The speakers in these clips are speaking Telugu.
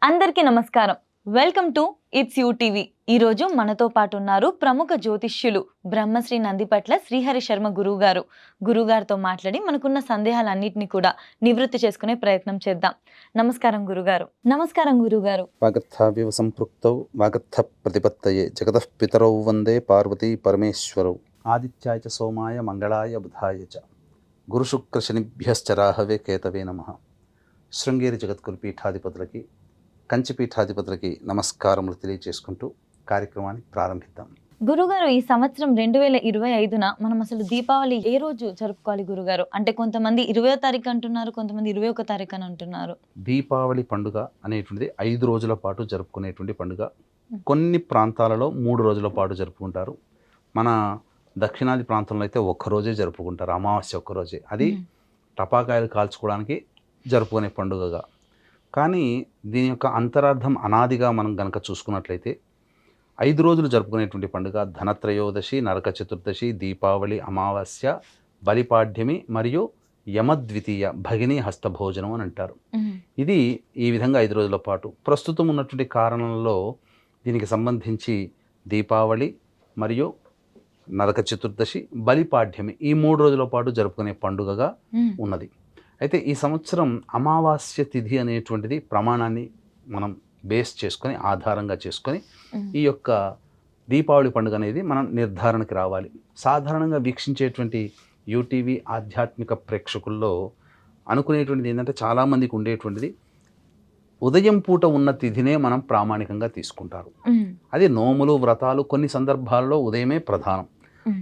అందరికీ నమస్కారం. Welcome to it's you TV. ఈరోజు మనతో పాటు ఉన్నారు ప్రముఖ జ్యోతిష్యులు బ్రహ్మశ్రీ నందిపట్ల శ్రీహరి శర్మ గురువుగారు. గురువుగారితో మాట్లాడి మనకున్న సందేహాలన్నింటినీ కూడా నివృత్తి చేసుకునే ప్రయత్నం చేద్దాం. నమస్కారం గురుగారు. నమస్కారం గురుగారు. వాగర్థావివ సంపృక్తౌ వాగర్థ ప్రతిపత్తయే జగతః పితరౌ వందే పార్వతీ పరమేశ్వరౌ ఆదిత్యాయ చ సోమాయ మంగళాయ బుధాయ చ గురుశుక్ర శనిభ్యశ్చ రాహవే కేతవే నమః. శృంగేరి జగద్గురు పీఠాధిపతులకి కంచి పీఠాధిపతులకి నమస్కారములు తెలియజేసుకుంటూ కార్యక్రమాన్ని ప్రారంభిద్దాం. గురుగారు, ఈ సంవత్సరం 2025న మనం అసలు దీపావళి ఏ రోజు జరుపుకోవాలి గురుగారు? అంటే కొంతమంది 20వ తారీఖు అంటున్నారు, కొంతమంది 21వ తారీఖు అని అంటున్నారు. దీపావళి పండుగ అనేటువంటిది 5 రోజుల పాటు జరుపుకునేటువంటి పండుగ. కొన్ని ప్రాంతాలలో 3 రోజుల పాటు జరుపుకుంటారు. మన దక్షిణాది ప్రాంతంలో అయితే ఒక్కరోజే జరుపుకుంటారు, అమావాస్య ఒక్కరోజే. అది టపాకాయలు కాల్చుకోవడానికి జరుపుకునే పండుగగా. కానీ దీని యొక్క అంతరార్థం అనాదిగా మనం గనక చూసుకున్నట్లయితే 5 రోజులు జరుపుకునేటువంటి పండుగ ధనత్రయోదశి, నరక చతుర్దశి, దీపావళి, అమావాస్య, బలిపాడ్యమి మరియు యమద్వితీయ భగిని హస్తభోజనం అని అంటారు. ఇది ఈ విధంగా 5 రోజుల పాటు. ప్రస్తుతం ఉన్నటువంటి కారణంలో దీనికి సంబంధించి దీపావళి మరియు నరక చతుర్దశి, బలిపాడ్యమి ఈ 3 రోజుల పాటు జరుపుకునే పండుగగా ఉన్నది. అయితే ఈ సంవత్సరం అమావాస్య తిథి అనేటువంటిది ప్రమాణాన్ని మనం బేస్ చేసుకొని, ఆధారంగా చేసుకొని ఈ యొక్క దీపావళి పండుగ అనేది మనం నిర్ధారణకి రావాలి. సాధారణంగా వీక్షించేటువంటి యూటీవీ ఆధ్యాత్మిక ప్రేక్షకుల్లో అనుకునేటువంటిది ఏంటంటే, చాలామందికి ఉండేటువంటిది ఉదయం పూట ఉన్న తిథినే మనం ప్రామాణికంగా తీసుకుంటారు. అది నోములు, వ్రతాలు కొన్ని సందర్భాలలో ఉదయమే ప్రధానం.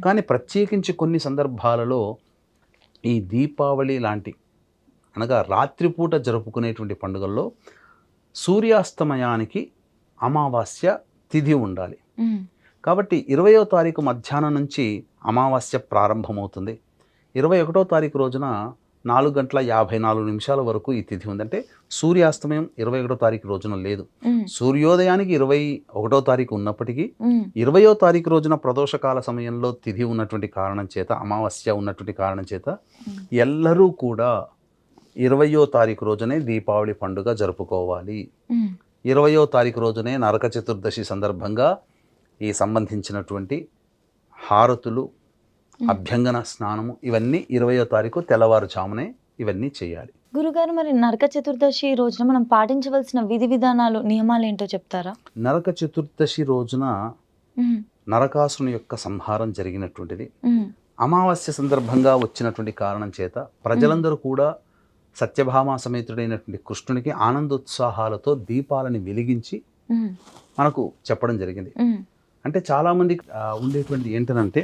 కానీ ప్రత్యేకించి కొన్ని సందర్భాలలో ఈ దీపావళి లాంటి అనగా రాత్రిపూట జరుపుకునేటువంటి పండుగల్లో సూర్యాస్తమయానికి అమావాస్య తిథి ఉండాలి. కాబట్టి 20వ తారీఖు మధ్యాహ్నం నుంచి అమావాస్య ప్రారంభమవుతుంది. 21వ తారీఖు రోజున 4:54 వరకు ఈ తిథి ఉంది. అంటే సూర్యాస్తమయం 21వ తారీఖు రోజున లేదు. సూర్యోదయానికి 21వ తారీఖు ఉన్నప్పటికీ 20వ తారీఖు రోజున ప్రదోషకాల సమయంలో తిథి ఉన్నటువంటి కారణం చేత, అమావాస్య ఉన్నటువంటి కారణం చేత ఎల్లరూ కూడా 20వ తారీఖు రోజునే దీపావళి పండుగ జరుపుకోవాలి. 20వ తారీఖు రోజునే నరక చతుర్దశి సందర్భంగా ఈ సంబంధించినటువంటి హారతులు, అభ్యంగన స్నానము ఇవన్నీ 20వ తారీఖు తెల్లవారుజామునే ఇవన్నీ చేయాలి. గురుగారు, మరి నరక చతుర్దశి రోజున మనం పాటించవలసిన విధి విధానాలు, నియమాలు ఏంటో చెప్తారా? నరక చతుర్దశి రోజున నరకాసురుని యొక్క సంహారం జరిగినటువంటిది. అమావాస్య సందర్భంగా వచ్చినటువంటి కారణం చేత ప్రజలందరూ కూడా సత్యభామ సమేతుడైనటువంటి కృష్ణునికి ఆనందోత్సాహాలతో దీపాలని వెలిగించి మనకు చెప్పడం జరిగింది. అంటే చాలామందికి ఉండేటువంటి ఏంటనంటే,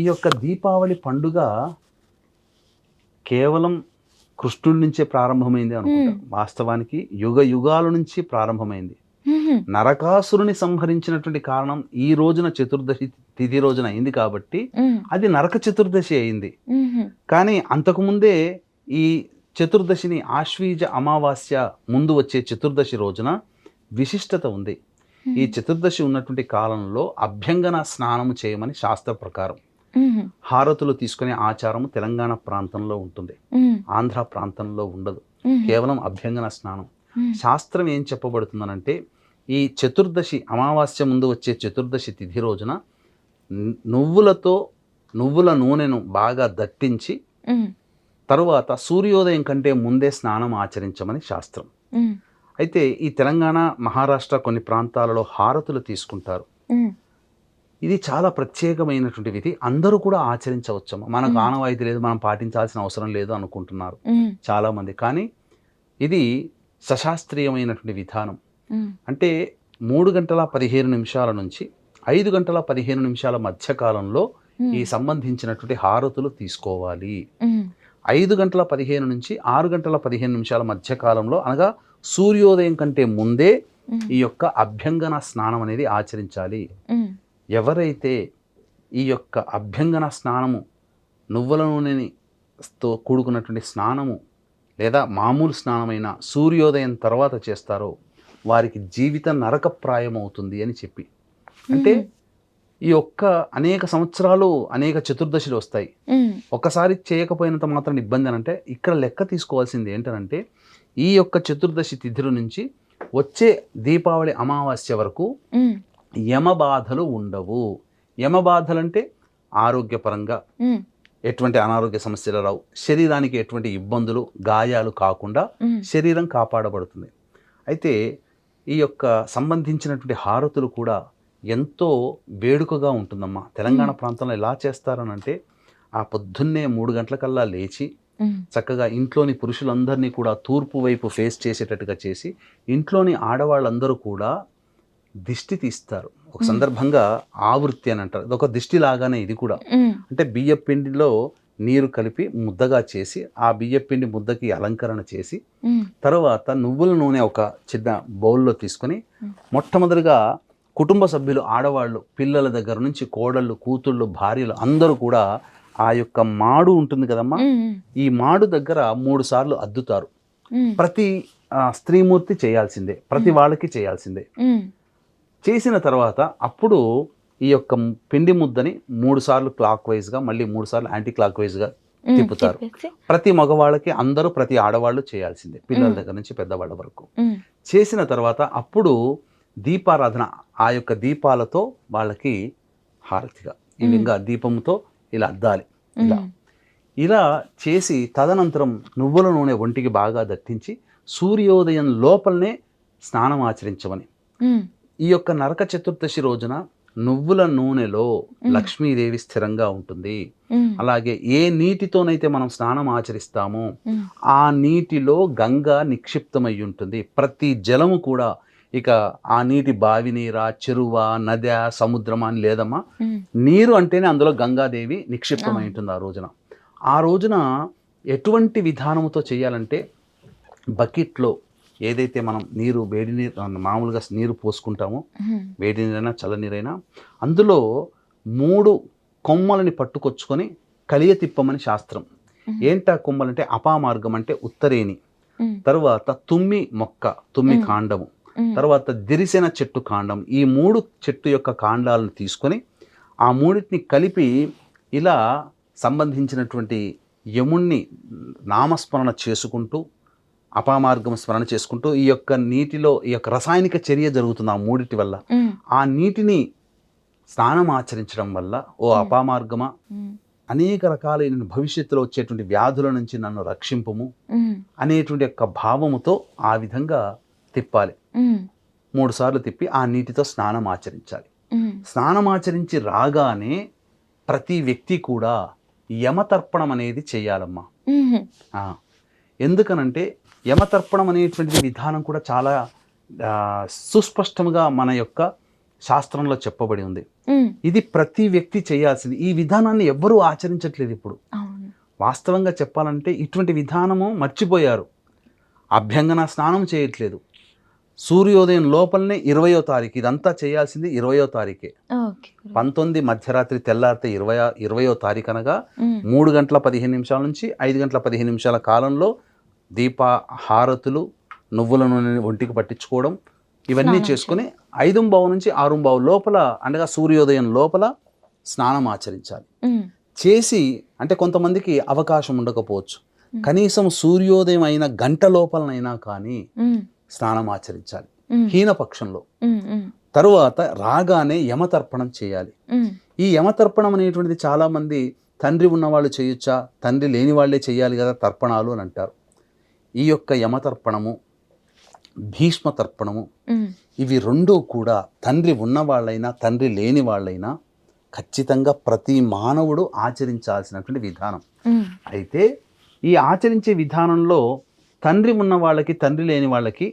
ఈ యొక్క దీపావళి పండుగ కేవలం కృష్ణుడి నుంచే ప్రారంభమైంది అనుకుంటారు. వాస్తవానికి యుగ యుగాల నుంచి ప్రారంభమైంది. నరకాసురుని సంహరించినటువంటి కారణం ఈ రోజున చతుర్దశి తిథి రోజున అయింది కాబట్టి అది నరక చతుర్దశి అయింది. కానీ అంతకుముందే ఈ చతుర్దశిని ఆశ్వీజ అమావాస్య ముందు వచ్చే చతుర్దశి రోజున విశిష్టత ఉంది. ఈ చతుర్దశి ఉన్నటువంటి కాలంలో అభ్యంగన స్నానము చేయమని శాస్త్ర ప్రకారం. హారతులు తీసుకునే ఆచారము తెలంగాణ ప్రాంతంలో ఉంటుంది, ఆంధ్ర ప్రాంతంలో ఉండదు. కేవలం అభ్యంగన స్నానం. శాస్త్రం ఏం చెప్పబడుతుందనంటే, ఈ చతుర్దశి అమావాస్య ముందు వచ్చే చతుర్దశి తిథి రోజున నువ్వుల నూనెను బాగా దట్టించి తరువాత సూర్యోదయం కంటే ముందే స్నానం ఆచరించమని శాస్త్రం. అయితే ఈ తెలంగాణ, మహారాష్ట్ర కొన్ని ప్రాంతాలలో హారతులు తీసుకుంటారు. ఇది చాలా ప్రత్యేకమైనటువంటి విధి. అందరూ కూడా ఆచరించవచ్చమ్మా. మనకు ఆనవాయితీ లేదు, మనం పాటించాల్సిన అవసరం లేదు అనుకుంటున్నారు చాలామంది. కానీ ఇది సశాస్త్రీయమైనటువంటి విధానం. అంటే 3:15 నుంచి 5:15 మధ్యకాలంలో ఈ సంబంధించినటువంటి హారతులు తీసుకోవాలి. 5:15 నుంచి 6:15 మధ్యకాలంలో, అనగా సూర్యోదయం కంటే ముందే ఈ యొక్క అభ్యంగన స్నానం అనేది ఆచరించాలి. ఎవరైతే ఈ యొక్క అభ్యంగన స్నానము, నువ్వుల నూనెతో కూడుకున్నటువంటి స్నానము లేదా మామూలు స్నానమైన సూర్యోదయం తర్వాత చేస్తారో వారికి జీవితం నరకప్రాయం అవుతుంది అని చెప్పి. అంటే ఈ ఒక్క అనేక సంవత్సరాలు అనేక చతుర్దశులు వస్తాయి. ఒక్కసారి చేయకపోయినంత మాత్రం ఇబ్బంది అని అంటే, ఇక్కడ లెక్క తీసుకోవాల్సింది ఏంటంటే, ఈ యొక్క చతుర్దశి తిథుల నుంచి వచ్చే దీపావళి అమావాస్య వరకు యమబాధలు ఉండవు. యమబాధలు అంటే ఆరోగ్యపరంగా ఎటువంటి అనారోగ్య సమస్యలు రావు, శరీరానికి ఎటువంటి ఇబ్బందులు గాయాలు కాకుండా శరీరం కాపాడబడుతుంది. అయితే ఈ యొక్క సంబంధించినటువంటి హారతులు కూడా ఎంతో వేడుకగా ఉంటుందమ్మా. తెలంగాణ ప్రాంతంలో ఎలా చేస్తారనంటే ఆ పొద్దున్నే 3 గంటలకల్లా లేచి చక్కగా ఇంట్లోని పురుషులందరినీ కూడా తూర్పు వైపు ఫేస్ చేసేటట్టుగా చేసి ఇంట్లోని ఆడవాళ్ళందరూ కూడా దిష్టి తీస్తారు. ఒక సందర్భంగా ఆవృత్తి అని అంటారు, అదొక దిష్టి లాగానే ఇది కూడా. అంటే బియ్య పిండిలో నీరు కలిపి ముద్దగా చేసి ఆ బియ్య పిండి ముద్దకి అలంకరణ చేసి తర్వాత నువ్వుల నూనె ఒక చిన్న బౌల్లో తీసుకొని మొట్టమొదటిగా కుటుంబ సభ్యులు ఆడవాళ్ళు పిల్లల దగ్గర నుంచి కోడళ్ళు కూతుళ్ళు భార్యలు అందరూ కూడా ఆ యొక్క మాడు ఉంటుంది కదమ్మా, ఈ మాడు దగ్గర 3 సార్లు అద్దుతారు. ప్రతి స్త్రీమూర్తి చేయాల్సిందే, ప్రతి వాళ్ళకి చేయాల్సిందే. చేసిన తర్వాత అప్పుడు ఈ యొక్క పిండి ముద్దని 3 సార్లు క్లాక్ వైజ్గా మళ్ళీ 3 సార్లు యాంటీ క్లాక్ వైజ్గా తిప్పుతారు. ప్రతి మగవాళ్ళకి అందరూ ప్రతి ఆడవాళ్ళు చేయాల్సిందే, పిల్లల దగ్గర నుంచి పెద్దవాళ్ళ వరకు. చేసిన తర్వాత అప్పుడు దీపారాధన, ఆ యొక్క దీపాలతో వాళ్ళకి హారతిగా ఈ విధంగా దీపంతో ఇలా అద్దాలి. ఇలా చేసి తదనంతరం నువ్వుల నూనె ఒంటికి బాగా దట్టించి సూర్యోదయం లోపలనే స్నానం ఆచరించమని. ఈ యొక్క నరక చతుర్దశి రోజున నువ్వుల నూనెలో లక్ష్మీదేవి స్థిరంగా ఉంటుంది. అలాగే ఏ నీటితోనైతే మనం స్నానం ఆచరిస్తామో ఆ నీటిలో గంగా నిక్షిప్తమై ఉంటుంది. ప్రతి జలము కూడా ఇక ఆ నీటి బావి నీరా, చెరువా, నదా, సముద్రమా అని లేదమ్మా. నీరు అంటేనే అందులో గంగాదేవి నిక్షిప్తమై ఉంటుంది. ఆ రోజున ఎటువంటి విధానముతో చేయాలంటే బకెట్లో ఏదైతే మనం నీరు వేడి నీరు మామూలుగా నీరు పోసుకుంటామో, వేడి నీరైనా చల్లనీరైనా, అందులో 3 కొమ్మలని పట్టుకొచ్చుకొని కలియ తిప్పమని శాస్త్రం. ఏంటా కొమ్మలంటే అపామార్గం అంటే ఉత్తరేణి, తర్వాత తుమ్మి మొక్క, తుమ్మి కాండము, తర్వాత దిరిసెన చెట్టు కాండం. ఈ 3 చెట్టు యొక్క కాండాలను తీసుకొని ఆ 3టిని కలిపి ఇలా సంబంధించినటువంటి యముణ్ణి నామస్మరణ చేసుకుంటూ అపామార్గం స్మరణ చేసుకుంటూ ఈ యొక్క నీటిలో ఈ యొక్క రసాయనిక చర్య జరుగుతుంది ఆ 3టి వల్ల. ఆ నీటిని స్నానం ఆచరించడం వల్ల ఓ అపామార్గమా, అనేక రకాలైన భవిష్యత్తులో వచ్చేటువంటి వ్యాధుల నుంచి నన్ను రక్షింపుము అనేటువంటి యొక్క భావముతో ఆ విధంగా తిప్పాలి. 3 సార్లు తిప్పి ఆ నీటితో స్నానం ఆచరించాలి. స్నానం ఆచరించి రాగానే ప్రతి వ్యక్తి కూడా యమతర్పణం అనేది చేయాలమ్మా. ఎందుకనంటే యమతర్పణం అనేటువంటి విధానం కూడా చాలా సుస్పష్టంగా మన యొక్క శాస్త్రంలో చెప్పబడి ఉంది. ఇది ప్రతి వ్యక్తి చేయాల్సింది. ఈ విధానాన్ని ఎవ్వరూ ఆచరించట్లేదు ఇప్పుడు. వాస్తవంగా చెప్పాలంటే ఇటువంటి విధానము మర్చిపోయారు. అభ్యంగన స్నానం చేయట్లేదు. సూర్యోదయం లోపలనే 20వ తారీఖు ఇదంతా చేయాల్సింది 20వ తారీఖే. 19 మధ్యరాత్రి తెల్లారితే 20వ తారీఖు అనగా 3 గంటల 15 నిమిషాల నుంచి 5 గంటల 15 నిమిషాల కాలంలో దీప హారతులు, నువ్వుల నూనె ఒంటికి పట్టించుకోవడం ఇవన్నీ చేసుకుని 5:15 నుంచి 6:15 లోపల అనగా సూర్యోదయం లోపల స్నానం ఆచరించాలి. చేసి అంటే కొంతమందికి అవకాశం ఉండకపోవచ్చు, కనీసం సూర్యోదయం అయిన గంట లోపలనైనా కానీ స్నానం ఆచరించాలి హీనపక్షంలో. తరువాత రాగానే యమతర్పణం చేయాలి. ఈ యమతర్పణం అనేటువంటిది చాలా మంది తండ్రి ఉన్నవాళ్ళు చేయొచ్చా, తండ్రి లేని వాళ్ళే చేయాలి కదా తర్పణాలు అని అంటారు. ఈ యొక్క యమతర్పణము, భీష్మ తర్పణము, ఇవి 2 కూడా తండ్రి ఉన్నవాళ్ళైనా తండ్రి లేని వాళ్ళైనా ఖచ్చితంగా ప్రతి మానవుడు ఆచరించాల్సినటువంటి విధానం. అయితే ఈ ఆచరించే విధానంలో తండ్రి ఉన్న వాళ్ళకి తండ్రి లేని వాళ్ళకి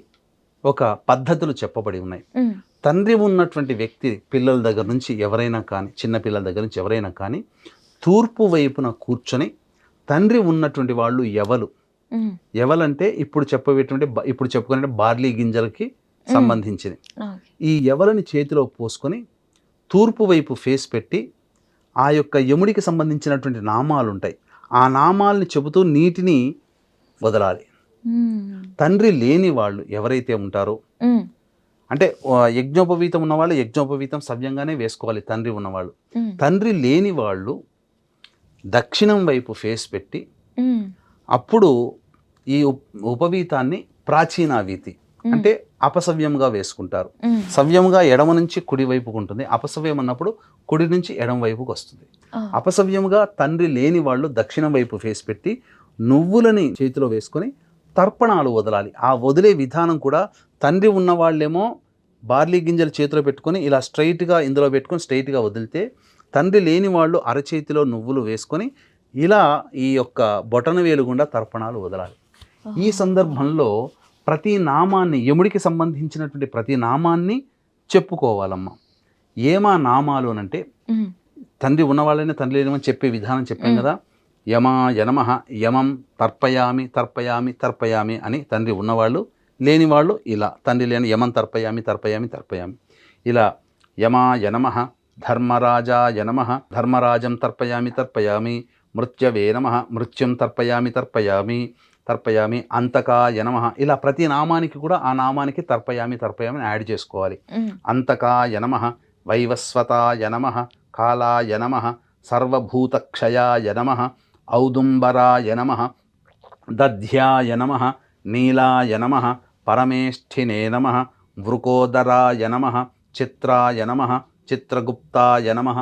ఒక పద్ధతులు చెప్పబడి ఉన్నాయి. తండ్రి ఉన్నటువంటి వ్యక్తి పిల్లల దగ్గర నుంచి ఎవరైనా కానీ, చిన్న పిల్లల దగ్గర నుంచి ఎవరైనా కానీ తూర్పు వైపున కూర్చొని, తండ్రి ఉన్నటువంటి వాళ్ళు ఎవలంటే ఇప్పుడు చెప్పుకునే బార్లీ గింజలకి సంబంధించింది. ఈ ఎవలని చేతిలో పోసుకొని తూర్పు వైపు ఫేస్ పెట్టి ఆ యొక్క యముడికి సంబంధించినటువంటి నామాలు ఉంటాయి, ఆ నామాల్ని చెబుతూ నీటిని వదలాలి. తండ్రి లేని వాళ్ళు ఎవరైతే ఉంటారో, అంటే యజ్ఞోపవీతం ఉన్నవాళ్ళు యజ్ఞోపవీతం సవ్యంగానే వేసుకోవాలి తండ్రి ఉన్నవాళ్ళు. తండ్రి లేని వాళ్ళు దక్షిణం వైపు ఫేస్ పెట్టి అప్పుడు ఈ ఉపవీతాన్ని ప్రాచీనావీతి అంటే అపసవ్యంగా వేసుకుంటారు. సవ్యంగా ఎడమ నుంచి కుడి వైపుకు ఉంటుంది, అపసవ్యం అన్నప్పుడు కుడి నుంచి ఎడమ వైపుకు వస్తుంది. అపసవ్యంగా తండ్రి లేని వాళ్ళు దక్షిణం వైపు ఫేస్ పెట్టి నువ్వులని చేతిలో వేసుకొని తర్పణాలు వదలాలి. ఆ వదిలే విధానం కూడా తండ్రి ఉన్న వాళ్ళేమో బార్లీ గింజలు చేతిలో పెట్టుకొని ఇలా స్ట్రైట్గా ఇందులో పెట్టుకొని స్ట్రైట్గా వదిలితే, తండ్రి లేని వాళ్ళు అరచేతిలో నువ్వులు వేసుకొని ఇలా ఈ యొక్క బొటన వేలు గుండా తర్పణాలు వదలాలి. ఈ సందర్భంలో ప్రతి నామాన్ని, యముడికి సంబంధించినటువంటి ప్రతి నామాన్ని చెప్పుకోవాలమ్మా. ఏమా నామాలు అనంటే, తండ్రి ఉన్నవాళ్ళనే తండ్రి లేనివని చెప్పే విధానం చెప్పాం కదా. యమాయ నమః, యమం తర్పయామి తర్పయామి తర్పయామి అని తండ్రి ఉన్నవాళ్ళు, లేనివాళ్ళు ఇలా తండ్రి లేని యమం తర్పయామి తర్పయామి తర్పయామి ఇలా. యమాయ నమః, ధర్మరాజాయ నమః, ధర్మరాజం తర్పయామి తర్పయామి, మృత్యవే నమః, మృత్యుం తర్పయామి తర్పయామి తర్పయామి, అంతకాయ నమః. ఇలా ప్రతి నామానికి కూడా ఆ నామానికి తర్పయామి తర్పయామి యాడ్ చేసుకోవాలి. అంతకాయ నమః, వైవస్వతాయ నమః, కాలాయ నమః, సర్వభూతక్షయాయ నమః, ఔదుంబరాయ నమః, దధ్యాయ నమః, నీలాయ నమః, పరమేష్ఠినే నమః, వృకోదరాయ నమః, చిత్రాయ నమః, చిత్రగుప్తాయ నమః.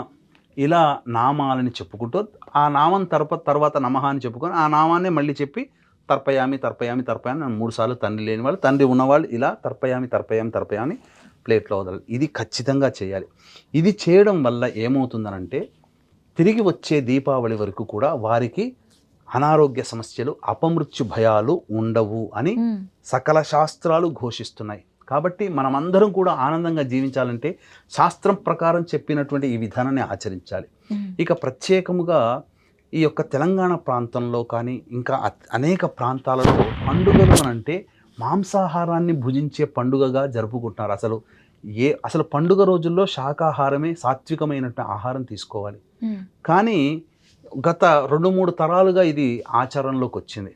ఇలా నామాలని చెప్పుకుంటూ ఆ నామం తర్వాత నమః అని చెప్పుకొని ఆ నామాన్ని మళ్ళీ చెప్పి తర్పయామి తర్పయామి తర్పయామి 3 సార్లు తండ్రి లేని వాళ్ళు, తండ్రి ఉన్నవాళ్ళు ఇలా తర్పయామి తర్పయామి తర్పయామి ప్లేట్లో వదలాలి. ఇది ఖచ్చితంగా చేయాలి. ఇది చేయడం వల్ల ఏమవుతుందనంటే, తిరిగి వచ్చే దీపావళి వరకు కూడా వారికి అనారోగ్య సమస్యలు, అపమృత్యు భయాలు ఉండవు అని సకల శాస్త్రాలు ఘోషిస్తున్నాయి. కాబట్టి మనమందరం కూడా ఆనందంగా జీవించాలంటే శాస్త్రం ప్రకారం చెప్పినటువంటి ఈ విధానాన్ని ఆచరించాలి. ఇక ప్రత్యేకముగా ఈ యొక్క తెలంగాణ ప్రాంతంలో కానీ ఇంకా అనేక ప్రాంతాలలో పండుగలు అంటే మాంసాహారాన్ని భుజించే పండుగగా జరుపుకుంటున్నారు. అసలు పండుగ రోజుల్లో శాకాహారమే, సాత్వికమైనటువంటి ఆహారం తీసుకోవాలి. కానీ గత 2-3 తరాలుగా ఇది ఆచరణలోకి వచ్చింది.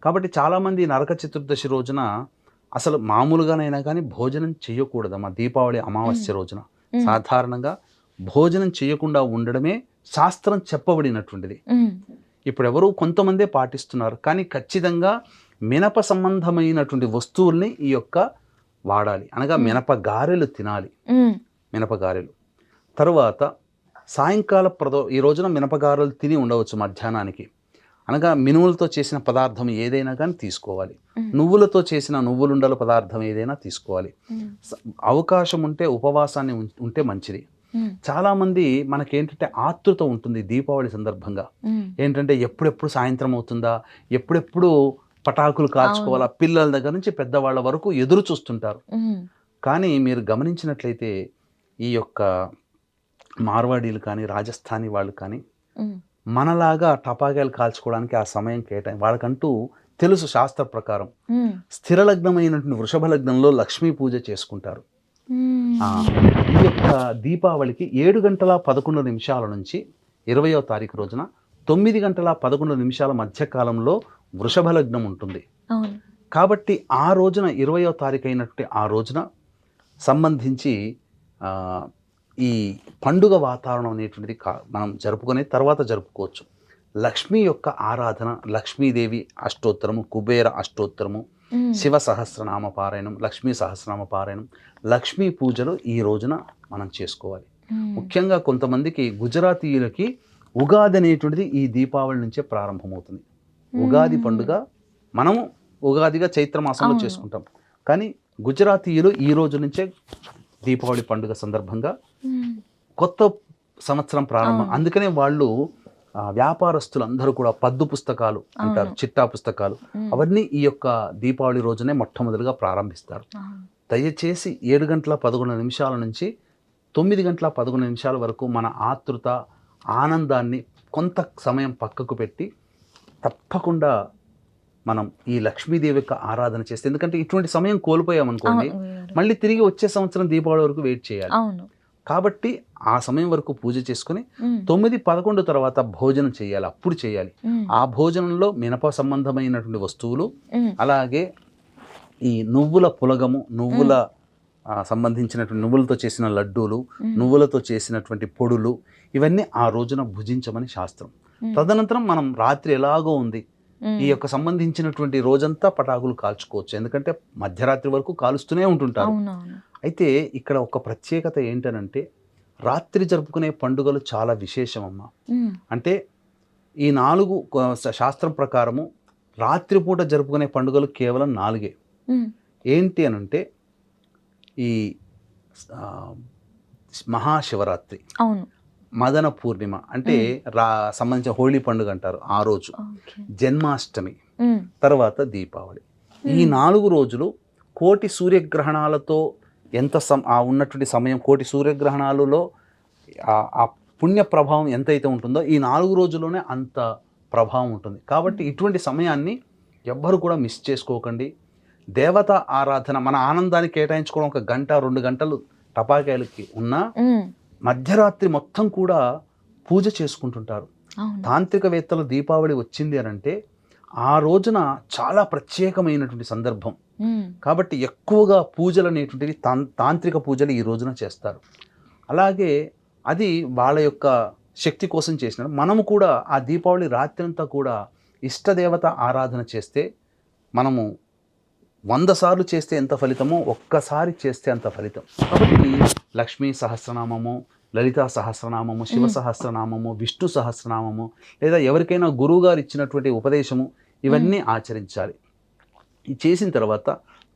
కాబట్టి చాలామంది నరక చతుర్దశి రోజున అసలు మామూలుగానైనా కానీ భోజనం చేయకూడదమ్మా. దీపావళి అమావాస్య రోజున సాధారణంగా భోజనం చేయకుండా ఉండడమే శాస్త్రం చెప్పబడినటువంటిది. ఇప్పుడు ఎవరు కొంతమందే పాటిస్తున్నారు. కానీ ఖచ్చితంగా మినప సంబంధమైనటువంటి వస్తువుల్ని ఈ యొక్క వాడాలి. అనగా మినప గారెలు తినాలి. మినప గారెలు తరువాత సాయంకాల ఈ రోజున మినపగారెలు తిని ఉండవచ్చు మధ్యాహ్నానికి. అనగా మినుములతో చేసిన పదార్థం ఏదైనా కానీ తీసుకోవాలి. నువ్వులతో చేసిన నువ్వులుండల పదార్థం ఏదైనా తీసుకోవాలి. అవకాశం ఉంటే ఉపవాసాన్ని ఉంటే మంచిది. చాలామంది మనకేంటంటే ఆతృత ఉంటుంది దీపావళి సందర్భంగా. ఏంటంటే ఎప్పుడెప్పుడు సాయంత్రం అవుతుందా, ఎప్పుడెప్పుడు పటాకులు కాల్చుకోవాలా, పిల్లల దగ్గర నుంచి పెద్దవాళ్ళ వరకు ఎదురు చూస్తుంటారు. కానీ మీరు గమనించినట్లయితే ఈ యొక్క మార్వాడీలు కానీ రాజస్థానీ వాళ్ళు కానీ మనలాగా టపాకాయలు కాల్చుకోవడానికి ఆ సమయం వాళ్ళకంటూ తెలుసు. శాస్త్ర ప్రకారం స్థిర లగ్నమైనటువంటి వృషభ లగ్నంలో లక్ష్మీ పూజ చేసుకుంటారు. ఈ యొక్క దీపావళికి 7:11 నుంచి 20వ తారీఖు రోజున 9:11 మధ్య కాలంలో వృషభ లగ్నం ఉంటుంది. కాబట్టి ఆ రోజున 20వ తారీఖు అయినటువంటి ఆ రోజున సంబంధించి ఈ పండుగ వాతావరణం అనేటువంటిది మనం జరుపుకునే తర్వాత జరుపుకోవచ్చు. లక్ష్మీ యొక్క ఆరాధన, లక్ష్మీదేవి అష్టోత్తరము, కుబేర అష్టోత్తరము, శివ సహస్రనామ పారాయణం, లక్ష్మీ సహస్రనామ పారాయణం, లక్ష్మీ పూజలు ఈ రోజున మనం చేసుకోవాలి. ముఖ్యంగా కొంతమందికి గుజరాతీయులకి ఉగాది అనేటువంటిది ఈ దీపావళి నుంచే ప్రారంభమవుతుంది. ఉగాది పండుగ మనము ఉగాదిగా చైత్రమాసంలో చేసుకుంటాం. కానీ గుజరాతీయులు ఈ రోజు నుంచే దీపావళి పండుగ సందర్భంగా కొత్త సంవత్సరం ప్రారంభం. అందుకనే వాళ్ళు వ్యాపారస్తులందరూ కూడా పద్దు పుస్తకాలు అంటారు, చిట్టా పుస్తకాలు, అవన్నీ ఈ యొక్క దీపావళి రోజునే మొట్టమొదటిగా ప్రారంభిస్తారు. దయచేసి 7:11 నుంచి 9:11 వరకు మన ఆతృత, ఆనందాన్ని కొంత సమయం పక్కకు పెట్టి తప్పకుండా మనం ఈ లక్ష్మీదేవి యొక్క ఆరాధన చేస్తే, ఎందుకంటే ఇటువంటి సమయం కోల్పోయామనుకోండి మళ్ళీ తిరిగి వచ్చే సంవత్సరం దీపావళి వరకు వెయిట్ చేయాలి. కాబట్టి ఆ సమయం వరకు పూజ చేసుకుని 9-11 తర్వాత భోజనం చేయాలి. అప్పుడు చేయాలి. ఆ భోజనంలో మినప సంబంధమైనటువంటి వస్తువులు, అలాగే ఈ నువ్వుల పులగము, నువ్వుల సంబంధించినటువంటి నువ్వులతో చేసిన లడ్డూలు, నువ్వులతో చేసినటువంటి పొడులు, ఇవన్నీ ఆ రోజున భుజించమని శాస్త్రం. తదనంతరం మనం రాత్రి ఎలాగో ఉంది ఈ యొక్క సంబంధించినటువంటి రోజంతా పటాకులు కాల్చుకోవచ్చు, ఎందుకంటే మధ్యరాత్రి వరకు కాలుస్తూనే ఉంటుంటారు. అయితే ఇక్కడ ఒక ప్రత్యేకత ఏంటనంటే రాత్రి జరుపుకునే పండుగలు చాలా విశేషమమ్మా. అంటే ఈ 4 శాస్త్రం ప్రకారము రాత్రిపూట జరుపుకునే పండుగలు కేవలం 4. ఏంటి అనంటే ఈ మహాశివరాత్రి, మదన పూర్ణిమ అంటే సంబంధించిన హోళీ పండుగ అంటారు ఆ రోజు, జన్మాష్టమి, తర్వాత దీపావళి. ఈ 4 రోజులు కోటి సూర్యగ్రహణాలతో ఎంత ఉన్నటువంటి సమయం, కోటి సూర్యగ్రహణాలలో ఆ పుణ్య ప్రభావం ఎంతైతే ఉంటుందో ఈ 4 రోజుల్లోనే అంత ప్రభావం ఉంటుంది. కాబట్టి ఇటువంటి సమయాన్ని ఎవ్వరు కూడా మిస్ చేసుకోకండి. దేవత ఆరాధన, మన ఆనందానికి కేటాయించుకోవడం 1 గంట 2 గంటలు టపాకాయలకి ఉన్నా మధ్యరాత్రి మొత్తం కూడా పూజ చేసుకుంటుంటారు. తాంత్రికవేత్తలు దీపావళి వచ్చింది అని అంటే ఆ రోజున చాలా ప్రత్యేకమైనటువంటి సందర్భం. కాబట్టి ఎక్కువగా పూజలు అనేటువంటివి తాంత్రిక పూజలు ఈ రోజున చేస్తారు. అలాగే అది వాళ్ళ యొక్క శక్తి కోసం చేసినారు. మనము కూడా ఆ దీపావళి రాత్రి అంతా కూడా ఇష్టదేవత ఆరాధన చేస్తే మనము 100 సార్లు చేస్తే ఎంత ఫలితమో ఒక్కసారి చేస్తే అంత ఫలితం. కాబట్టి లక్ష్మీ సహస్రనామము, లలితా సహస్రనామము, శివ సహస్రనామము, విష్ణు సహస్రనామము, లేదా ఎవరికైనా గురువుగారు ఇచ్చినటువంటి ఉపదేశము, ఇవన్నీ ఆచరించాలి. ఇది చేసిన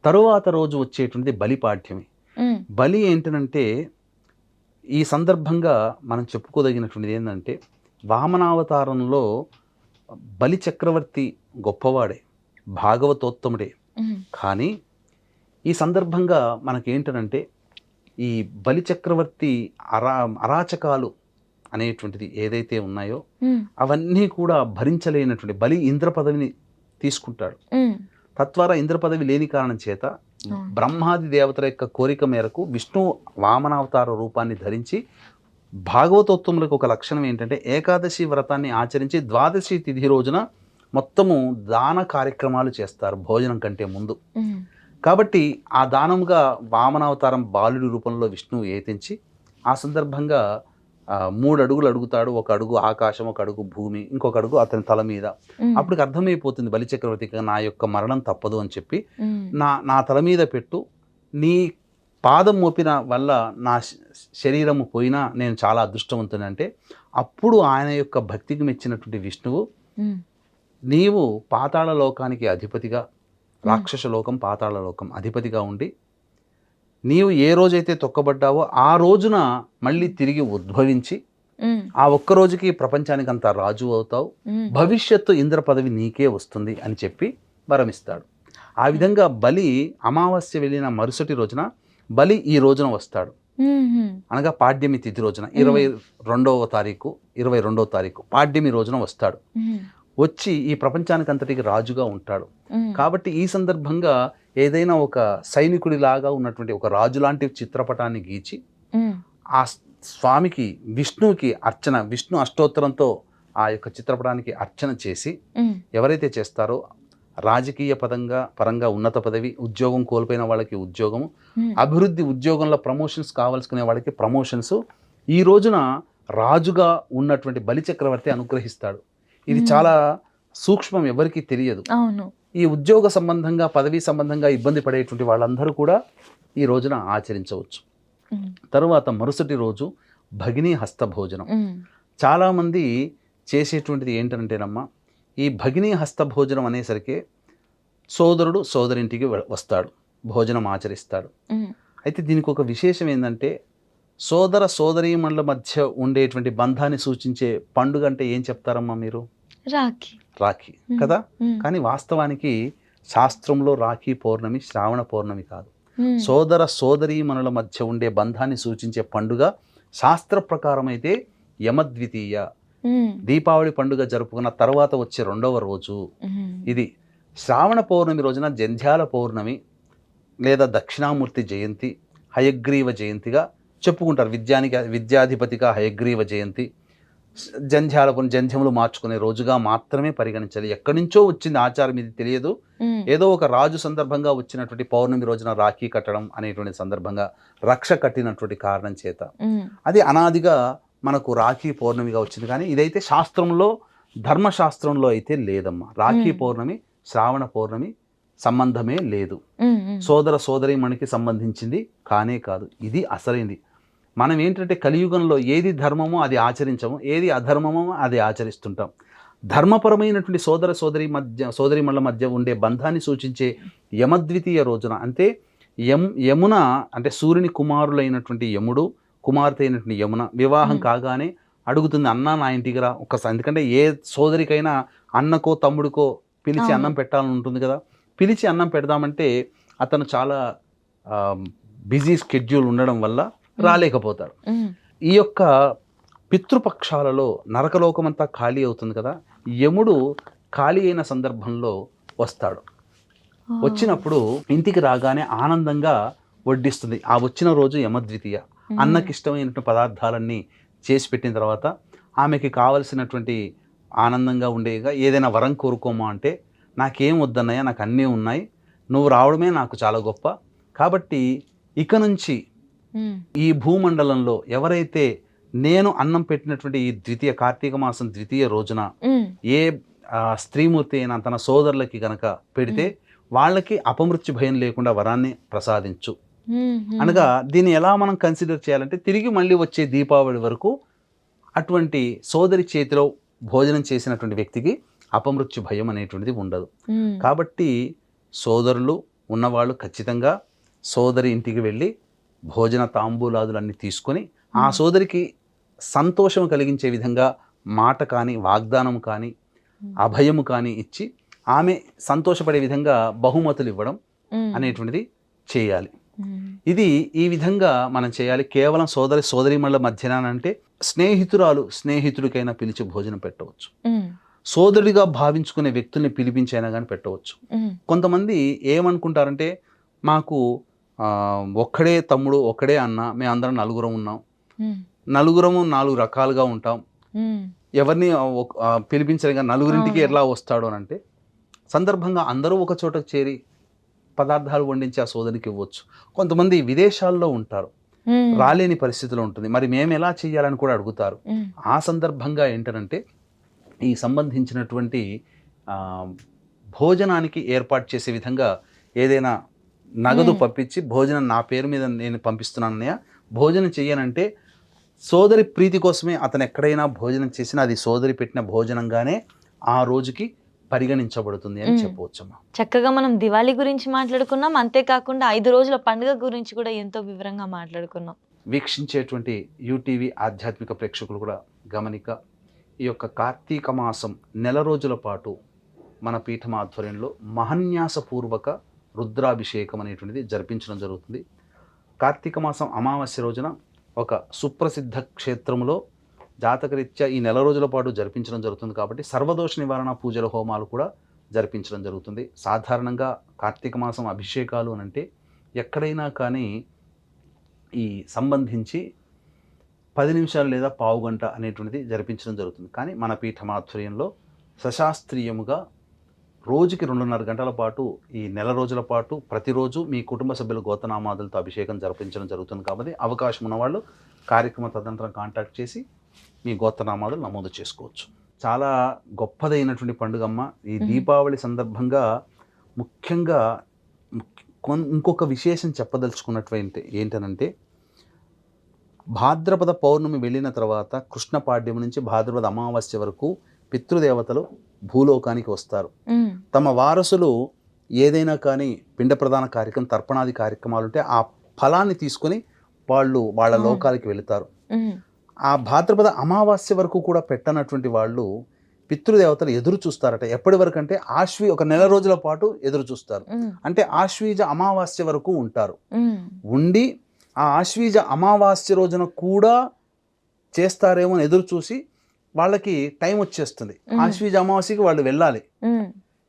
తరువాత రోజు వచ్చేటువంటిది బలిపాడ్యమి. బలి ఏంటనంటే ఈ సందర్భంగా మనం చెప్పుకోదగినటువంటిది ఏంటంటే వామనావతారంలో బలి చక్రవర్తి గొప్పవాడే, భాగవతోత్తముడే. కానీ ఈ సందర్భంగా మనకేంటనంటే ఈ బలి చక్రవర్తి అరాచకాలు అనేటువంటిది ఏదైతే ఉన్నాయో అవన్నీ కూడా భరించలేనటువంటి బలి ఇంద్ర పదవిని తీసుకుంటాడు. తద్వారా ఇంద్ర పదవి లేని కారణం చేత బ్రహ్మాది దేవతల యొక్క కోరిక మేరకు విష్ణు వామనావతార రూపాన్ని ధరించి, భాగవతోత్తములకు ఒక లక్షణం ఏంటంటే ఏకాదశి వ్రతాన్ని ఆచరించి ద్వాదశి తిథి రోజున మొత్తము దాన కార్యక్రమాలు చేస్తారు భోజనం కంటే ముందు. కాబట్టి ఆ దానముగా వామనావతారం బాలుడి రూపంలో విష్ణువు ఏతించి ఆ సందర్భంగా 3 అడుగులు అడుగుతాడు. 1 అడుగు ఆకాశం, 1 అడుగు భూమి, ఇంకొక అడుగు అతని తల మీద. అప్పటికి అర్థమైపోతుంది బలి చక్రవర్తికి నా యొక్క మరణం తప్పదు అని చెప్పి, నా తల మీద పెట్టు, నీ పాదం మోపిన వల్ల నా శరీరము పోయినా నేను చాలా అదృష్టవంతుని అంటే, అప్పుడు ఆయన యొక్క భక్తికి మెచ్చినటువంటి విష్ణువు నీవు పాతాళ లోకానికి అధిపతిగా, రాక్షస లోకం పాతాళ లోకం అధిపతిగా ఉండి నీవు ఏ రోజైతే తొక్కబడ్డావో ఆ రోజున మళ్ళీ తిరిగి ఉద్భవించి ఆ ఒక్క రోజుకి ప్రపంచానికి అంతా రాజు అవుతావు, భవిష్యత్తు ఇంద్ర పదవి నీకే వస్తుంది అని చెప్పి వరమిస్తాడు. ఆ విధంగా బలి అమావాస్య వెళ్ళిన మరుసటి రోజున బలి ఈ రోజున వస్తాడు. అనగా పాడ్యమి తిథి రోజున 22వ తారీఖు పాడ్యమి రోజున వస్తాడు. వచ్చి ఈ ప్రపంచానికి అంతటికి రాజుగా ఉంటాడు. కాబట్టి ఈ సందర్భంగా ఏదైనా ఒక సైనికుడి లాగా ఉన్నటువంటి ఒక రాజు లాంటి చిత్రపటాన్ని గీచి ఆ స్వామికి విష్ణువుకి అర్చన, విష్ణు అష్టోత్తరంతో ఆ యొక్క చిత్రపటానికి అర్చన చేసి ఎవరైతే చేస్తారో రాజకీయ పరంగా ఉన్నత పదవి, ఉద్యోగం కోల్పోయిన వాళ్ళకి ఉద్యోగము, అభివృద్ధి, ఉద్యోగంలో ప్రమోషన్స్ కావాల్సుకునే వాళ్ళకి ప్రమోషన్స్ ఈ రోజున రాజుగా ఉన్నటువంటి బలి చక్రవర్తి అనుగ్రహిస్తాడు. ఇది చాలా సూక్ష్మం, ఎవరికి తెలియదు. ఈ ఉద్యోగ సంబంధంగా, పదవీ సంబంధంగా ఇబ్బంది పడేటువంటి వాళ్ళందరూ కూడా ఈ రోజున ఆచరించవచ్చు. తరువాత మరుసటి రోజు భగినీ హస్త భోజనం. చాలామంది చేసేటువంటిది ఏంటంటేనమ్మా, ఈ భగినీ హస్త భోజనం అనేసరికి సోదరుడు సోదరింటికి వస్తాడు, భోజనం ఆచరిస్తాడు. అయితే దీనికి ఒక విశేషం ఏంటంటే సోదర సోదరీమణుల మధ్య ఉండేటువంటి బంధాన్ని సూచించే పండుగ అంటే ఏం చెప్తారమ్మా మీరు? రాఖీ కదా. కానీ వాస్తవానికి శాస్త్రంలో రాఖీ పౌర్ణమి శ్రావణ పౌర్ణమి కాదు. సోదర సోదరీమణుల మధ్య ఉండే బంధాన్ని సూచించే పండుగ శాస్త్ర ప్రకారం అయితే యమద్వితీయ, దీపావళి పండుగ జరుపుకున్న తర్వాత వచ్చే 2వ రోజు ఇది. శ్రావణ పౌర్ణమి రోజున జంధ్యాల పౌర్ణమి లేదా దక్షిణామూర్తి జయంతి, హయగ్రీవ జయంతిగా చెప్పుకుంటారు. విద్యాధిపతిగా హయగ్రీవ జయంతి, జంధ్యములు మార్చుకునే రోజుగా మాత్రమే పరిగణించాలి. ఎక్కడి నుంచో వచ్చింది ఆచారం, ఇది తెలియదు. ఏదో ఒక రాజు సందర్భంగా వచ్చినటువంటి పౌర్ణమి రోజున రాఖీ కట్టడం అనేటువంటి సందర్భంగా రక్ష కట్టినటువంటి కారణం చేత అది అనాదిగా మనకు రాఖీ పౌర్ణమిగా వచ్చింది. కానీ ఇదైతే శాస్త్రంలో ధర్మశాస్త్రంలో అయితే లేదమ్మా. రాఖీ పౌర్ణమి, శ్రావణ పౌర్ణమి సంబంధమే లేదు. సోదర సోదరీమణికి సంబంధించింది కానే కాదు. ఇది అసలైంది. మనం ఏంటంటే కలియుగంలో ఏది ధర్మమో అది ఆచరించము, ఏది అధర్మమో అది ఆచరిస్తుంటాం. ధర్మపరమైనటువంటి సోదరీమణుల మధ్య ఉండే బంధాన్ని సూచించే యమద్వితీయ రోజున, అంటే యమున అంటే సూర్యుని కుమారులైనటువంటి యముడు, కుమార్తె అయినటువంటి యమున వివాహం కాగానే అడుగుతుంది, అన్న నా ఇంటికి రా ఒక్కసారి. ఎందుకంటే ఏ సోదరికైనా అన్నకో తమ్ముడికో పిలిచి అన్నం పెట్టాలని ఉంటుంది కదా. పిలిచి అన్నం పెడదామంటే అతను చాలా బిజీ స్కెడ్యూల్ ఉండడం వల్ల రాలేకపోతాడు. ఈ యొక్క పితృపక్షాలలో నరకలోకమంతా ఖాళీ అవుతుంది కదా. యముడు ఖాళీ అయిన సందర్భంలో వస్తాడు. వచ్చినప్పుడు ఇంటికి రాగానే ఆనందంగా వడ్డిస్తుంది. ఆ వచ్చిన రోజు యమద్వితీయ. అన్నకిష్టమైనటువంటి పదార్థాలన్నీ చేసి పెట్టిన తర్వాత ఆమెకి కావలసినటువంటి ఆనందంగా ఉండేగా ఏదైనా వరం కోరుకోమా అంటే, నాకేం వద్దన్నయ్య, నాకు అన్నీ ఉన్నాయి, నువ్వు రావడమే నాకు చాలా గొప్ప. కాబట్టి ఇక నుంచి ఈ భూమండలంలో ఎవరైతే నేను అన్నం పెట్టినటువంటి ఈ ద్వితీయ కార్తీక మాసం ద్వితీయ రోజున ఏ స్త్రీమూర్తి అయినా తన సోదరులకి గనక పెడితే వాళ్ళకి అపమృత్యు భయం లేకుండా వరాన్ని ప్రసాదించు. అనగా దీన్ని ఎలా మనం కన్సిడర్ చేయాలంటే, తిరిగి మళ్ళీ వచ్చే దీపావళి వరకు అటువంటి సోదరి చేతిలో భోజనం చేసినటువంటి వ్యక్తికి అపమృత్యు భయం అనేటువంటిది ఉండదు. కాబట్టి సోదరులు ఉన్నవాళ్ళు ఖచ్చితంగా సోదరి ఇంటికి వెళ్ళి భోజన తాంబూలాదులన్నీ తీసుకొని ఆ సోదరికి సంతోషం కలిగించే విధంగా మాట కానీ వాగ్దానం కానీ అభయము కానీ ఇచ్చి ఆమె సంతోషపడే విధంగా బహుమతులు ఇవ్వడం అనేటువంటిది చేయాలి. ఇది ఈ విధంగా మనం చేయాలి. కేవలం సోదరీమణుల మధ్యన అంటే స్నేహితుడికైనా పిలిచి భోజనం పెట్టవచ్చు. సోదరుడిగా భావించుకునే వ్యక్తుల్ని పిలిపించైనా కానీ పెట్టవచ్చు. కొంతమంది ఏమనుకుంటారంటే, మాకు ఒక్కడే తమ్ముడు ఒక్కడే అన్న, మేమందరం నలుగురం ఉన్నాం, నలుగురము 4 రకాలుగా ఉంటాం, ఎవరిని పిలిపించలేక నలుగురింటికి ఎట్లా వస్తాడు అని అంటే, సందర్భంగా అందరూ ఒక చోట చేరి పదార్థాలు వండించి ఆ సోదరికి ఇవ్వచ్చు. కొంతమంది విదేశాల్లో ఉంటారు, రాలేని పరిస్థితిలో ఉంటుంది, మరి మేము ఎలా చేయాలని కూడా అడుగుతారు. ఆ సందర్భంగా ఏంటంటే ఈ సంబంధించినటువంటి భోజనానికి ఏర్పాటు చేసే విధంగా ఏదైనా నగదు పంపించి, భోజనం నా పేరు మీద నేను పంపిస్తున్నానన్నయ్య, భోజనం చెయ్యనంటే సోదరి ప్రీతి కోసమే అతను ఎక్కడైనా భోజనం చేసినా అది సోదరి పెట్టిన భోజనంగానే ఆ రోజుకి పరిగణించబడుతుంది అని చెప్పవచ్చమ్మా. చక్కగా మనం దివాళీ గురించి మాట్లాడుకున్నాం, అంతేకాకుండా 5 రోజుల పండుగ గురించి కూడా ఎంతో వివరంగా మాట్లాడుకున్నాం. వీక్షించేటువంటి యూటీవీ ఆధ్యాత్మిక ప్రేక్షకులు కూడా గమనిక, ఈ యొక్క కార్తీక మాసం నెల రోజుల పాటు మన పీఠం ఆధ్వర్యంలో మహన్యాసపూర్వక రుద్రాభిషేకం అనేటువంటిది జరిపించడం జరుగుతుంది. కార్తీక మాసం అమావాస్య రోజున ఒక సుప్రసిద్ధ క్షేత్రంలో జాతకరీత్యా ఈ నెల రోజుల పాటు జరిపించడం జరుగుతుంది. కాబట్టి సర్వదోష నివారణ పూజల హోమాలు కూడా జరిపించడం జరుగుతుంది. సాధారణంగా కార్తీక మాసం అభిషేకాలు అని అంటే ఎక్కడైనా కానీ ఈ సంబంధించి 10 నిమిషాలు లేదా పావు గంట అనేటువంటిది జరిపించడం జరుగుతుంది. కానీ మన పీఠం ఆధ్వర్యంలో సశాస్త్రీయముగా రోజుకి 2.5 గంటల పాటు ఈ నెల రోజుల పాటు ప్రతిరోజు మీ కుటుంబ సభ్యుల గోతనామాదులతో అభిషేకం జరిపించడం జరుగుతుంది. కాబట్టి అవకాశం ఉన్నవాళ్ళు కార్యక్రమ తదనంతరం కాంటాక్ట్ చేసి మీ గోత్రనామాలు నమోదు చేసుకోవచ్చు. చాలా గొప్పదైనటువంటి పండుగమ్మ. ఈ దీపావళి సందర్భంగా ముఖ్యంగా ఇంకొక విశేషం చెప్పదలుచుకున్నటువంటి ఏంటనంటే, భాద్రపద పౌర్ణమి వెళ్ళిన తర్వాత కృష్ణపాడ్యం నుంచి భాద్రపద అమావాస్య వరకు పితృదేవతలు భూలోకానికి వస్తారు. తమ వారసులు ఏదైనా కానీ పిండ ప్రధాన కార్యక్రమం, తర్పణాది కార్యక్రమాలు ఉంటే ఆ ఫలాన్ని తీసుకొని వాళ్ళు వాళ్ళ లోకాలకి వెళుతారు. ఆ భాద్రపద అమావాస్య వరకు కూడా పెట్టనటువంటి వాళ్ళు పితృదేవతలు ఎదురు చూస్తారట. ఎప్పటి వరకు అంటే ఒక నెల రోజుల పాటు ఎదురు చూస్తారు. అంటే ఆశ్వీజ అమావాస్య వరకు ఉంటారు. ఉండి ఆ ఆశ్వీజ అమావాస్య రోజున కూడా చేస్తారేమో అని ఎదురు చూసి వాళ్ళకి టైం వచ్చేస్తుంది. ఆశ్వీజ అమావాస్యకి వాళ్ళు వెళ్ళాలి.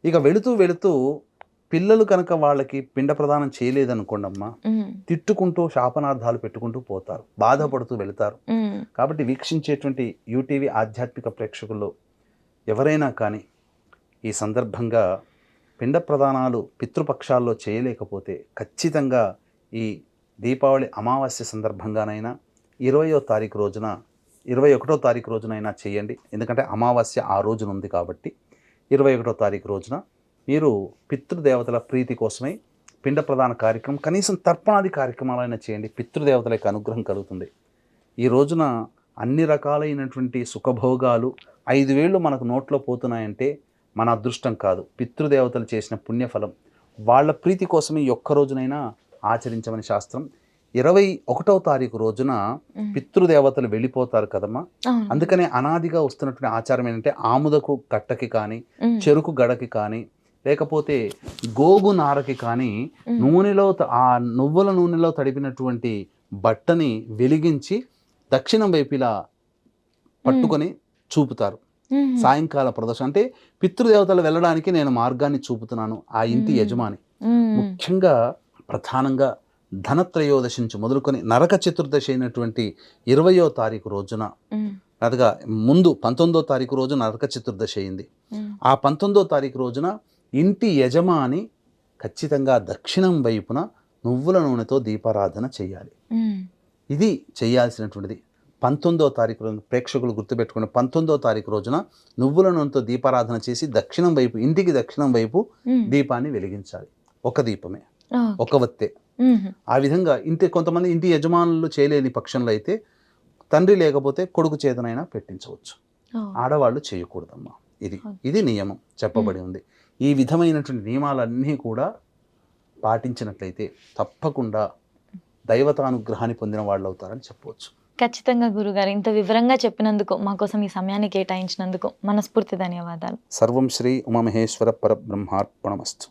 ఇక వెళుతూ పిల్లలు కనుక వాళ్ళకి పిండ ప్రదానం చేయలేదనుకోండమ్మా, తిట్టుకుంటూ శాపనార్థాలు పెట్టుకుంటూ పోతారు, బాధపడుతూ వెళతారు. కాబట్టి వీక్షించేటువంటి యూటీవీ ఆధ్యాత్మిక ప్రేక్షకుల్లో ఎవరైనా కానీ ఈ సందర్భంగా పిండ ప్రదానాలు పితృపక్షాల్లో చేయలేకపోతే ఖచ్చితంగా ఈ దీపావళి అమావాస్య సందర్భంగానైనా 20వ తారీఖు రోజున 21వ తారీఖు రోజునైనా చేయండి. ఎందుకంటే అమావాస్య ఆ రోజున ఉంది కాబట్టి 21వ తారీఖు రోజున మీరు పితృదేవతల ప్రీతి కోసమై పిండ ప్రదాన కార్యక్రమం, కనీసం తర్పణాది కార్యక్రమాలైనా చేయండి. పితృదేవతల యొక్క అనుగ్రహం కలుగుతుంది. ఈ రోజున అన్ని రకాలైనటువంటి సుఖభోగాలు 5,000 మనకు నోట్లో పోతున్నాయంటే మన అదృష్టం కాదు, పితృదేవతలు చేసిన పుణ్యఫలం. వాళ్ళ ప్రీతి కోసమే ఈ ఒక్క రోజునైనా ఆచరించమని శాస్త్రం. 21వ తారీఖు రోజున పితృదేవతలు వెళ్ళిపోతారు కదమ్మా. అందుకనే అనాదిగా వస్తున్నటువంటి ఆచారం ఏంటంటే ఆముదకు కట్టకి కానీ, చెరుకు గడకి కానీ, లేకపోతే గోగు నారకి కానీ నూనెలో ఆ నువ్వుల నూనెలో తడిపినటువంటి బట్టని వెలిగించి దక్షిణం వైపు ఇలా పట్టుకొని చూపుతారు. సాయంకాల ప్రదర్శన అంటే పితృదేవతలు వెళ్ళడానికి నేను మార్గాన్ని చూపుతున్నాను ఆ ఇంటి యజమాని. ముఖ్యంగా ప్రధానంగా ధనత్రయోదశి నుంచి మొదలుకొని నరక చతుర్దశి అయినటువంటి 20వ తారీఖు రోజున, అదిగా ముందు 19వ తారీఖు రోజు నరక చతుర్దశి అయింది. ఆ 19వ తారీఖు రోజున ఇంటి యజమాని ఖచ్చితంగా దక్షిణం వైపున నువ్వుల నూనెతో దీపారాధన చేయాలి. ఇది చేయాల్సినటువంటిది. 19వ తారీఖు రోజున ప్రేక్షకులు గుర్తుపెట్టుకుని 19వ తారీఖు రోజున నువ్వుల నూనెతో దీపారాధన చేసి దక్షిణం వైపు, ఇంటికి దక్షిణం వైపు దీపాన్ని వెలిగించాలి. ఒక దీపమే, ఒక వత్తే. ఆ విధంగా కొంతమంది ఇంటి యజమానులు చేయలేని పక్షంలో అయితే తండ్రి లేకపోతే కొడుకు చేతనైనా పెట్టించవచ్చు. ఆడవాళ్ళు చేయకూడదమ్మా. ఇది నియమం చెప్పబడి ఉంది. ఈ విధమైనటువంటి నియమాలన్నీ కూడా పాటించినట్లయితే తప్పకుండా దైవతానుగ్రహాన్ని పొందిన వాళ్ళు అవుతారని చెప్పవచ్చు. ఖచ్చితంగా గురుగారు, ఇంత వివరంగా చెప్పినందుకు, మా కోసం ఈ సమయాన్ని కేటాయించినందుకు మనస్ఫూర్తి ధన్యవాదాలు. సర్వం శ్రీ ఉమామహేశ్వర పరబ్రహ్మార్పణమస్తు.